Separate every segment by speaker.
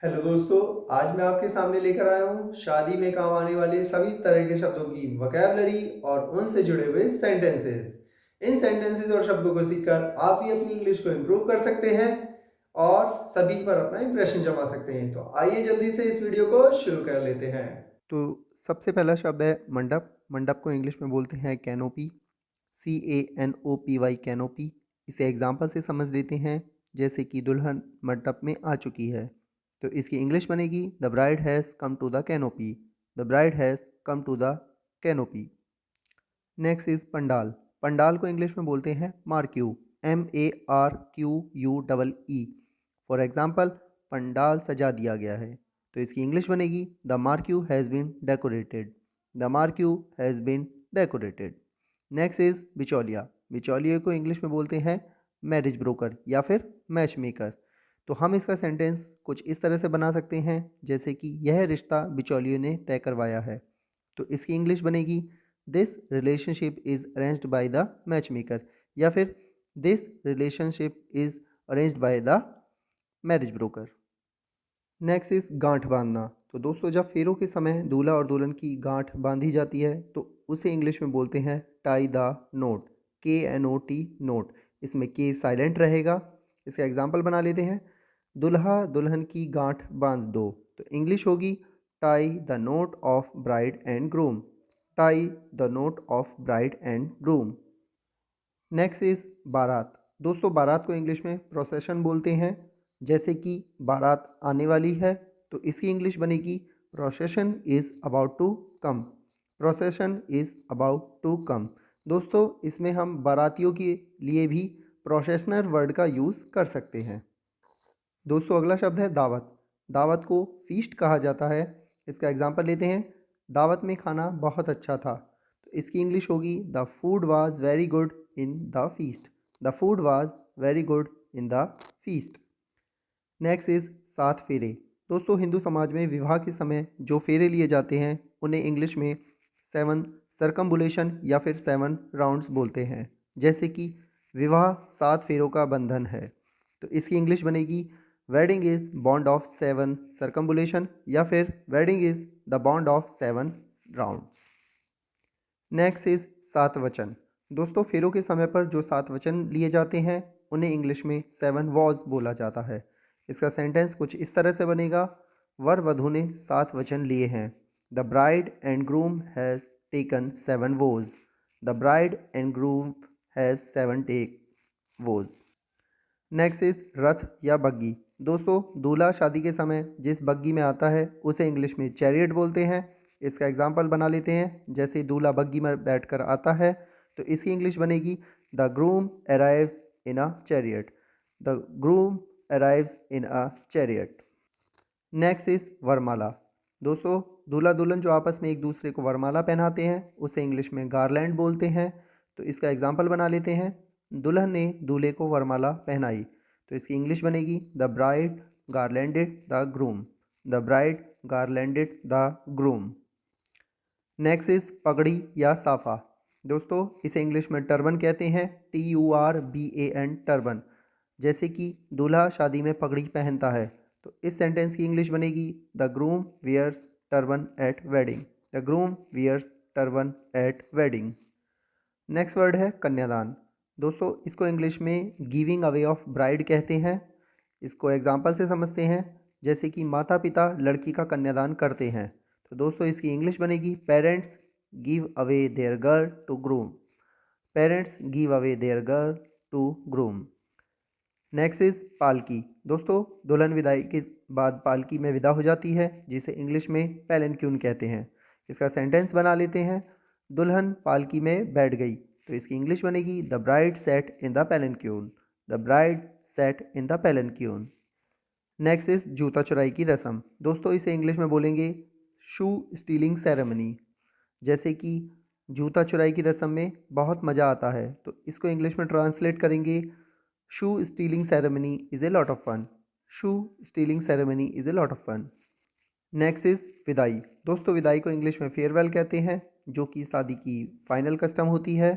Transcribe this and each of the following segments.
Speaker 1: Hello दोस्तों, आज मैं आपके सामने लेकर आया हूँ शादी में काम आने वाले सभी तरह के शब्दों की वोकैबुलरी और उनसे जुड़े हुए सेंटेंसेस। इन सेंटेंसेस और शब्दों को सीखकर आप भी अपनी इंग्लिश को इम्प्रूव कर सकते हैं और सभी पर अपना इंप्रेशन जमा सकते हैं। तो आइए जल्दी से इस वीडियो को शुरू कर लेते हैं।
Speaker 2: तो सबसे पहला शब्द है मंडप। मंडप को इंग्लिश में बोलते हैं कैनोपी। CANOPY canopy. इसे एग्जाम्पल से समझ लेते हैं, जैसे कि दुल्हन मंडप में आ चुकी है। तो इसकी इंग्लिश बनेगी the bride has come to the canopy. The bride has come to the canopy. Next is pandal. Pandal को इंग्लिश में बोलते हैं marquee. MARQUE। For example, pandal सजा दिया गया है। तो इसकी इंग्लिश बनेगी the marquee has been decorated. The marquee has been decorated. Next is bichauliya. बिचौलिया को इंग्लिश में बोलते हैं मैरिज ब्रोकर या फिर मैच मेकर। तो हम इसका सेंटेंस कुछ इस तरह से बना सकते हैं, जैसे कि यह रिश्ता बिचौलियों ने तय करवाया है। तो इसकी इंग्लिश बनेगी this relationship is arranged by the match maker या फिर this relationship is arranged by the marriage broker. Next is गांठ बांधना। तो दोस्तों, जब फेरों के समय दूल्हा और दुल्हन की गांठ बांधी जाती है तो उसे इंग्लिश में बोलते हैं tie the note. KNOT note. इसमें के साइलेंट रहेगा। इसका एग्जाम्पल बना लेते हैं, दुल्हा दुल्हन की गांठ बांध दो। तो इंग्लिश होगी tie the note of bride and groom. Tie the note of bride and groom. Next is बारात। दोस्तों, बारात को इंग्लिश में प्रोसेशन बोलते हैं। जैसे कि बारात आने वाली है तो इसकी इंग्लिश बनेगी procession is about to come. Procession is about to come. दोस्तों, इसमें हम बारातियों के लिए भी प्रोफेशनल वर्ड का यूज़ कर सकते हैं। दोस्तों, अगला शब्द है दावत। दावत को फीस्ट कहा जाता है। इसका एग्जाम्पल लेते हैं, दावत में खाना बहुत अच्छा था। तो इसकी इंग्लिश होगी the food was very good in the feast. The food was very good in the feast. Next is सात फेरे। दोस्तों, हिंदू समाज में विवाह के समय जो फेरे लिए जाते हैं उन्हें इंग्लिश में 7 सरकम्बुलेशन या फिर 7 राउंड्स बोलते हैं। जैसे कि विवाह 7 फेरों का बंधन है। तो इसकी इंग्लिश बनेगी वेडिंग इज़ बॉन्ड ऑफ 7 सरकम्बुलेशन या फिर wedding is the bond of 7 rounds. Next is सात वचन। दोस्तों, फेरों के समय पर जो 7 वचन लिए जाते हैं उन्हें इंग्लिश में 7 वॉज बोला जाता है। इसका सेंटेंस कुछ इस तरह से बनेगा, वर वधु ने 7 वचन लिए हैं। The bride and groom has taken 7 vows. The bride and groom has 7 take vows. Next is rath या बग्गी। दोस्तों, दूल्हा शादी के समय जिस बग्गी में आता है उसे इंग्लिश में चैरियट बोलते हैं। इसका एग्जाम्पल बना लेते हैं, जैसे दूल्हा बग्गी में बैठकर आता है तो इसकी इंग्लिश बनेगी the groom arrives in a chariot. The groom arrives in a chariot. Next is वरमाला। दोस्तों, दूल्हा दुल्हन जो आपस में एक दूसरे को वरमाला पहनाते हैं उसे इंग्लिश में गारलैंड बोलते हैं। तो इसका एग्जाम्पल बना लेते हैं, दुल्हन ने दूल्हे को वरमाला पहनाई। तो इसकी इंग्लिश बनेगी the bride garlanded the groom. The bride garlanded the groom. Next is पगड़ी या साफा। दोस्तों, इसे इंग्लिश में टर्बन कहते हैं। TURBAN turban. जैसे कि दूल्हा शादी में पगड़ी पहनता है तो इस सेंटेंस की इंग्लिश बनेगी the groom wears turban at wedding. The groom wears turban at wedding. Next word है कन्यादान। दोस्तों, इसको इंग्लिश में गिविंग अवे ऑफ ब्राइड कहते हैं। इसको एग्जाम्पल से समझते हैं, जैसे कि माता पिता लड़की का कन्यादान करते हैं। तो दोस्तों, इसकी इंग्लिश बनेगी parents give away their girl to groom. Parents give away their girl to groom. Next is palki. दोस्तों, दुल्हन विदाई के बाद पालकी में विदा हो जाती है, जिसे इंग्लिश में पैलेंक्यून कहते हैं। इसका सेंटेंस बना लेते हैं, दुल्हन पालकी में बैठ गई। तो इसकी इंग्लिश बनेगी the bride set in the palanquin. The bride set in the palanquin. Next is जूता चुराई की रस्म। दोस्तों, इसे इंग्लिश में बोलेंगे शू स्टीलिंग सेरेमनी। जैसे कि जूता चुराई की रस्म में बहुत मज़ा आता है तो इसको इंग्लिश में ट्रांसलेट करेंगे shoe stealing ceremony is a lot of fun. Shoe stealing ceremony is a lot of fun. Next is विदाई। दोस्तों, विदाई को इंग्लिश में फेयरवेल कहते हैं, जो कि शादी की फाइनल कस्टम होती है।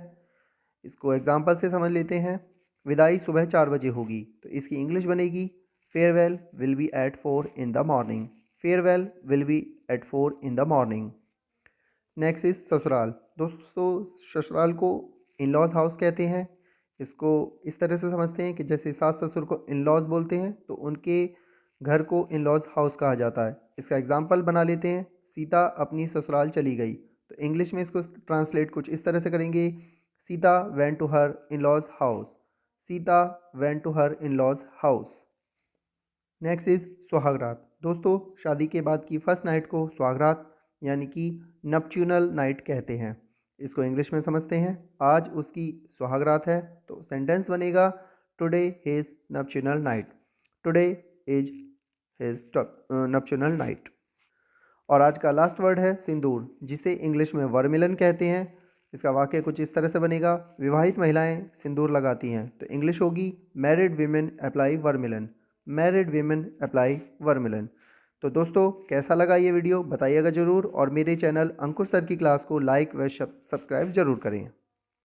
Speaker 2: इसको एग्जाम्पल से समझ लेते हैं, विदाई सुबह 4 बजे होगी तो इसकी इंग्लिश बनेगी Farewell will be at 4 in the morning. Farewell will be at 4 in the morning. Next is ससुराल। दोस्तों ससुराल को इन लॉज हाउस कहते हैं। इसको इस तरह से समझते हैं कि जैसे सास ससुर को इन लॉज बोलते हैं तो उनके घर को इन लॉज हाउस कहा जाता है। इसका एग्जाम्पल बना लेते हैं, सीता अपनी ससुराल चली गई, तो इंग्लिश में इसको ट्रांसलेट कुछ इस तरह से करेंगे, Sita went to her in laws house. Sita went to her in laws house. Next is सुहागरात। दोस्तों शादी के बाद की फर्स्ट नाइट को सुहागरात यानी कि नपच्यूनल नाइट कहते हैं। इसको इंग्लिश में समझते हैं, आज उसकी सुहागरात है, तो सेंटेंस बनेगा today his nuptial night. Today is his nuptial night. और आज का लास्ट वर्ड है सिंदूर, जिसे इंग्लिश में वर्मिलन कहते हैं। इसका वाक्य कुछ इस तरह से बनेगा, विवाहित महिलाएं सिंदूर लगाती हैं, तो इंग्लिश होगी married women apply vermilion. Married women apply vermilion. तो दोस्तों कैसा लगा ये वीडियो बताइएगा ज़रूर, और मेरे चैनल अंकुर सर की क्लास को लाइक व सब्सक्राइब ज़रूर करें।